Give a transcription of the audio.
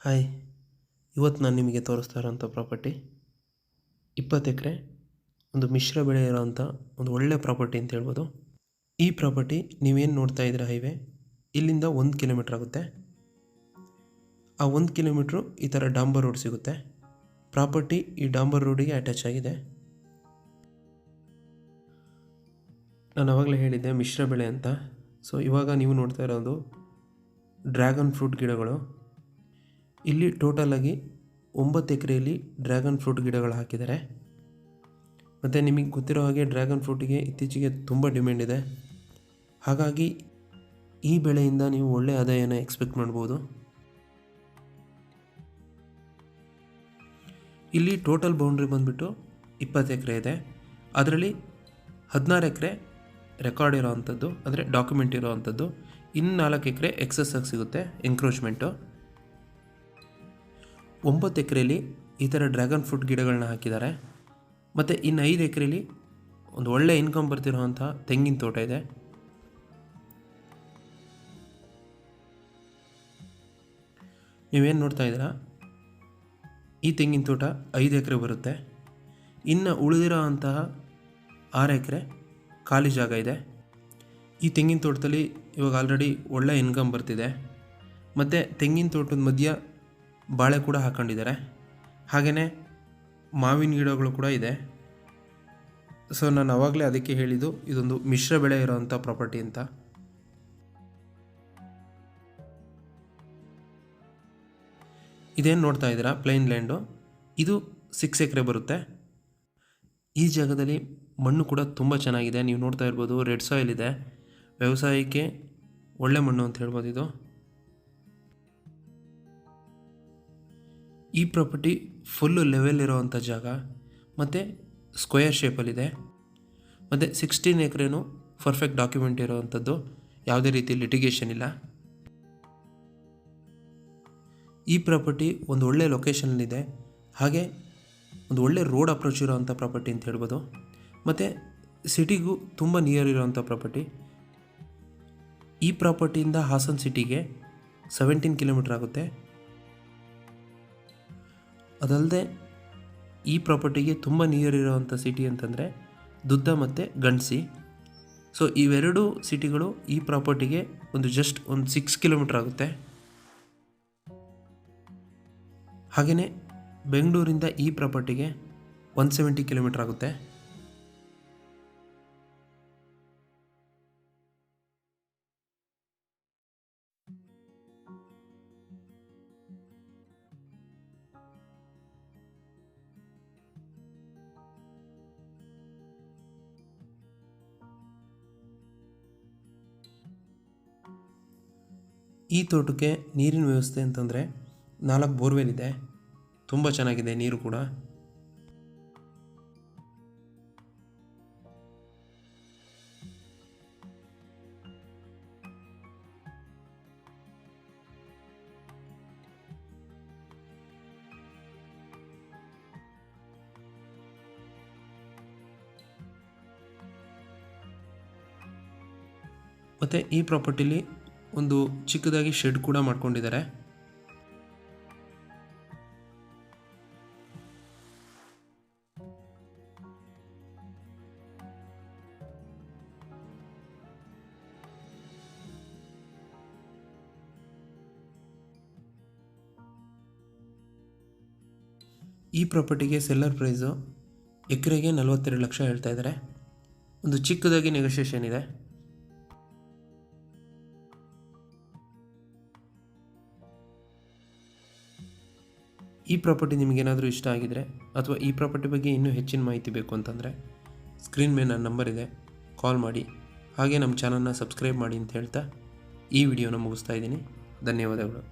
Hi, ಇವತ್ತು ನಾನು ನಿಮಗೆ ತೋರಿಸ್ತಾ ಇರೋಂಥ ಪ್ರಾಪರ್ಟಿ 20 ಎಕರೆ ಒಂದು ಮಿಶ್ರ ಬೆಳೆ ಇರೋವಂಥ ಒಂದು ಒಳ್ಳೆ ಪ್ರಾಪರ್ಟಿ ಅಂತ ಹೇಳ್ಬೋದು. ಈ ಪ್ರಾಪರ್ಟಿ ನೀವೇನು ನೋಡ್ತಾ ಇದ್ದೀರಾ ಹೈವೇ ಇಲ್ಲಿಂದ 1 ಕಿಲೋಮೀಟ್ರ್ ಆಗುತ್ತೆ. ಆ 1 ಕಿಲೋಮೀಟ್ರು ಈ ಥರ ಡಾಂಬರ್ ರೋಡ್ ಸಿಗುತ್ತೆ. ಪ್ರಾಪರ್ಟಿ ಈ ಡಾಂಬರ್ ರೋಡಿಗೆ ಅಟ್ಯಾಚ್ ಆಗಿದೆ. ನಾನು ಆವಾಗಲೇ ಹೇಳಿದ್ದೆ ಮಿಶ್ರ ಬೆಳೆ ಅಂತ. ಸೊ ಇವಾಗ ನೀವು ನೋಡ್ತಾ ಇರೋದು ಡ್ರ್ಯಾಗನ್ ಫ್ರೂಟ್ ಗಿಡಗಳು. ಇಲ್ಲಿ ಟೋಟಲಾಗಿ 9 ಎಕರೆಯಲ್ಲಿ ಡ್ರ್ಯಾಗನ್ ಫ್ರೂಟ್ ಗಿಡಗಳು ಹಾಕಿದ್ದಾರೆ. ಮತ್ತು ನಿಮಗೆ ಗೊತ್ತಿರೋ ಹಾಗೆ ಡ್ರ್ಯಾಗನ್ ಫ್ರೂಟಿಗೆ ಇತ್ತೀಚೆಗೆ ತುಂಬ ಡಿಮ್ಯಾಂಡ್ ಇದೆ. ಹಾಗಾಗಿ ಈ ಬೆಳೆಯಿಂದ ನೀವು ಒಳ್ಳೆಯ ಆದಾಯನ ಎಕ್ಸ್ಪೆಕ್ಟ್ ಮಾಡ್ಬೋದು. ಇಲ್ಲಿ ಟೋಟಲ್ ಬೌಂಡ್ರಿ ಬಂದುಬಿಟ್ಟು 20 ಎಕರೆ ಇದೆ. ಅದರಲ್ಲಿ 16 ಎಕರೆ ರೆಕಾರ್ಡ್ ಇರೋ ಅಂಥದ್ದು, ಅಂದರೆ ಡಾಕ್ಯುಮೆಂಟ್ ಇರೋ ಅಂಥದ್ದು. ಇನ್ನು 4 ಎಕರೆ ಎಕ್ಸಸ್ ಆಗಿ ಸಿಗುತ್ತೆ, ಎಂಕ್ರೋಚ್ಮೆಂಟು. 9 ಎಕರೆಯಲ್ಲಿ ಈ ಥರ ಡ್ರ್ಯಾಗನ್ ಫ್ರೂಟ್ ಗಿಡಗಳನ್ನ ಹಾಕಿದ್ದಾರೆ. ಮತ್ತು ಇನ್ನು 5 ಎಕರೆಯಲ್ಲಿ ಒಂದು ಒಳ್ಳೆ ಇನ್ಕಮ್ ಬರ್ತಿರೋವಂಥ ತೆಂಗಿನ ತೋಟ ಇದೆ. ನೀವೇನು ನೋಡ್ತಾ ಇದ್ದೀರಾ, ಈ ತೆಂಗಿನ ತೋಟ 5 ಎಕರೆ ಬರುತ್ತೆ. ಇನ್ನು ಉಳಿದಿರೋ ಅಂತಹ 6 ಎಕರೆ ಖಾಲಿ ಜಾಗ ಇದೆ. ಈ ತೆಂಗಿನ ತೋಟದಲ್ಲಿ ಇವಾಗ ಆಲ್ರೆಡಿ ಒಳ್ಳೆ ಇನ್ಕಮ್ ಬರ್ತಿದೆ. ಮತ್ತು ತೆಂಗಿನ ತೋಟದ ಮಧ್ಯ ಬಾಳೆ ಕೂಡ ಹಾಕೊಂಡಿದ್ದಾರೆ. ಹಾಗೆಯೇ ಮಾವಿನ ಗಿಡಗಳು ಕೂಡ ಇದೆ. ಸೊ ನಾನು ಆವಾಗಲೇ ಅದಕ್ಕೆ ಹೇಳಿದ್ದು ಇದೊಂದು ಮಿಶ್ರ ಬೆಳೆ ಇರೋವಂಥ ಪ್ರಾಪರ್ಟಿ ಅಂತ. ಇದೇನು ನೋಡ್ತಾ ಇದ್ದೀರಾ ಪ್ಲೈನ್ ಲ್ಯಾಂಡು, ಇದು 6 ಎಕರೆ ಬರುತ್ತೆ. ಈ ಜಾಗದಲ್ಲಿ ಮಣ್ಣು ಕೂಡ ತುಂಬ ಚೆನ್ನಾಗಿದೆ. ನೀವು ನೋಡ್ತಾ ಇರ್ಬೋದು, ರೆಡ್ ಸಾಯಿಲ್ ಇದೆ. ವ್ಯವಸಾಯಕ್ಕೆ ಒಳ್ಳೆ ಮಣ್ಣು ಅಂತ ಹೇಳ್ಬೋದು ಇದು. ಈ ಪ್ರಾಪರ್ಟಿ ಫುಲ್ಲು ಲೆವೆಲ್ ಇರೋವಂಥ ಜಾಗ ಮತ್ತು ಸ್ಕ್ವೇರ್ ಶೇಪಲ್ಲಿದೆ. ಮತ್ತು 16 ಎಕರೆನೂ ಪರ್ಫೆಕ್ಟ್ ಡಾಕ್ಯುಮೆಂಟ್ ಇರೋವಂಥದ್ದು, ಯಾವುದೇ ರೀತಿ ಲಿಟಿಗೇಷನ್ ಇಲ್ಲ. ಈ ಪ್ರಾಪರ್ಟಿ ಒಂದು ಒಳ್ಳೆ ಲೊಕೇಶನಲ್ಲಿದೆ. ಹಾಗೆ ಒಂದು ಒಳ್ಳೆ ರೋಡ್ ಅಪ್ರೋಚ್ ಇರೋವಂಥ ಪ್ರಾಪರ್ಟಿ ಅಂತ ಹೇಳ್ಬೋದು. ಮತ್ತು ಸಿಟಿಗೂ ತುಂಬ ನಿಯರ್ ಇರೋವಂಥ ಪ್ರಾಪರ್ಟಿ. ಈ ಪ್ರಾಪರ್ಟಿಯಿಂದ ಹಾಸನ್ ಸಿಟಿಗೆ 17 ಕಿಲೋಮೀಟ್ರ್ ಆಗುತ್ತೆ. ಅದಲ್ಲದೆ ಈ ಪ್ರಾಪರ್ಟಿಗೆ ತುಂಬ ನಿಯರ್ ಇರೋವಂಥ ಸಿಟಿ ಅಂತಂದರೆ ದುದ್ದ ಮತ್ತು ಗಂಡ್ಸಿ. ಸೊ ಇವೆರಡು ಸಿಟಿಗಳು ಈ ಪ್ರಾಪರ್ಟಿಗೆ ಒಂದು 6 ಕಿಲೋಮೀಟ್ರ್ ಆಗುತ್ತೆ. ಹಾಗೆಯೇ ಬೆಂಗಳೂರಿಂದ ಈ ಪ್ರಾಪರ್ಟಿಗೆ 170 ಕಿಲೋಮೀಟ್ರ್ ಆಗುತ್ತೆ. ಈ ತೋಟಕ್ಕೆ ನೀರಿನ ವ್ಯವಸ್ಥೆ ಅಂತಂದರೆ 4 ಬೋರ್ವೆಲ್ ಇದೆ. ತುಂಬ ಚೆನ್ನಾಗಿದೆ ನೀರು ಕೂಡ. ಮತ್ತು ಈ ಪ್ರಾಪರ್ಟಿಲಿ ಒಂದು ಚಿಕ್ಕದಾಗಿ ಶೆಡ್ ಕೂಡ ಮಾಡ್ಕೊಂಡಿದ್ದಾರೆ. ಈ ಪ್ರಾಪರ್ಟಿಗೆ ಸೆಲ್ಲರ್ ಪ್ರೈಸು ಎಕರೆಗೆ 42 ಲಕ್ಷ ಹೇಳ್ತಾ ಇದ್ದಾರೆ. ಒಂದು ಚಿಕ್ಕದಾಗಿ ನೆಗೋಷಿಯೇಷನ್ ಇದೆ. ಈ ಪ್ರಾಪರ್ಟಿ ನಿಮಗೇನಾದರೂ ಇಷ್ಟ ಆಗಿದರೆ ಅಥವಾ ಈ ಪ್ರಾಪರ್ಟಿ ಬಗ್ಗೆ ಇನ್ನೂ ಹೆಚ್ಚಿನ ಮಾಹಿತಿ ಬೇಕು ಅಂತಂದರೆ ಸ್ಕ್ರೀನ್ ಮೇಲೆ ನನ್ನ ನಂಬರ್ ಇದೆ, ಕಾಲ್ ಮಾಡಿ. ಹಾಗೆ ನಮ್ಮ ಚಾನಲ್ನ ಸಬ್ಸ್ಕ್ರೈಬ್ ಮಾಡಿ ಅಂತ ಹೇಳ್ತಾ ಈ ವಿಡಿಯೋನ ಮುಗಿಸ್ತಾ ಇದ್ದೀನಿ. ಧನ್ಯವಾದಗಳು.